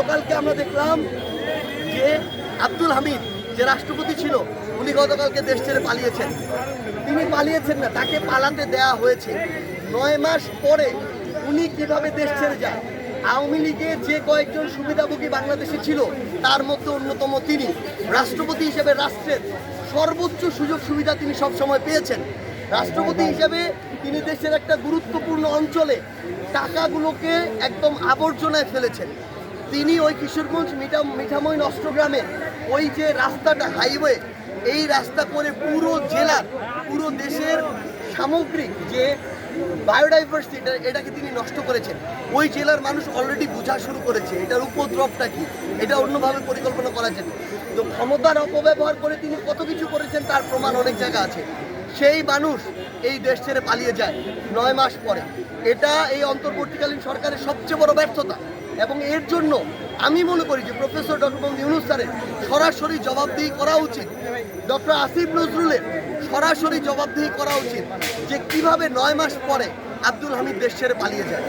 গতকালকে আমরা দেখলাম যে আব্দুল হামিদ যে রাষ্ট্রপতি ছিল উনি গতকালকে দেশ ছেড়ে পালিয়েছেন। তিনি পালিয়েছেন না, তাকে পালাতে দেয়া হয়েছে। 9 মাস পরে উনি কিভাবে দেশ ছেড়ে যায়? আওয়ামী লীগের যে কয়েকজন সুবিধাভোগী বাংলাদেশে ছিল তার মধ্যে অন্যতম তিনি। রাষ্ট্রপতি হিসেবে রাষ্ট্রের সর্বোচ্চ সুযোগ সুবিধা তিনি সবসময় পেয়েছেন। রাষ্ট্রপতি হিসেবে তিনি দেশের একটা গুরুত্বপূর্ণ অঞ্চলে টাকাগুলোকে একদম আবর্জনায় ফেলেছেন। তিনি ওই কিশোরগঞ্জ মিঠামই নষ্টগ্রামে ওই যে রাস্তাটা হাইওয়ে, এই রাস্তা করে পুরো জেলার পুরো দেশের সামগ্রিক যে বায়োডাইভার্সিটি এটাকে তিনি নষ্ট করেছেন। ওই জেলার মানুষ অলরেডি বোঝা শুরু করেছে এটার উপদ্রবটা কি, এটা অন্যভাবে পরিকল্পনা করা যেত। তো ক্ষমতার অপব্যবহার করে তিনি কত কিছু করেছেন তার প্রমাণ অনেক জায়গা আছে। সেই মানুষ এই দেশ ছেড়ে পালিয়ে যায় 9 মাস পরে। এটা এই অন্তর্বর্তীকালীন সরকারের সবচেয়ে বড় ব্যর্থতা এবং এর জন্য আমি মনে করি যে প্রফেসর ডক্টর মোহাম্মদ ইউনূস স্যারের সরাসরি জবাবদিহি করা উচিত। ডক্টর আসিফ নজরুলের সরাসরি জবাবদিহি করা উচিত যে কিভাবে 9 মাস পরে আব্দুল হামিদ দেশ ছেড়ে পালিয়ে যায়।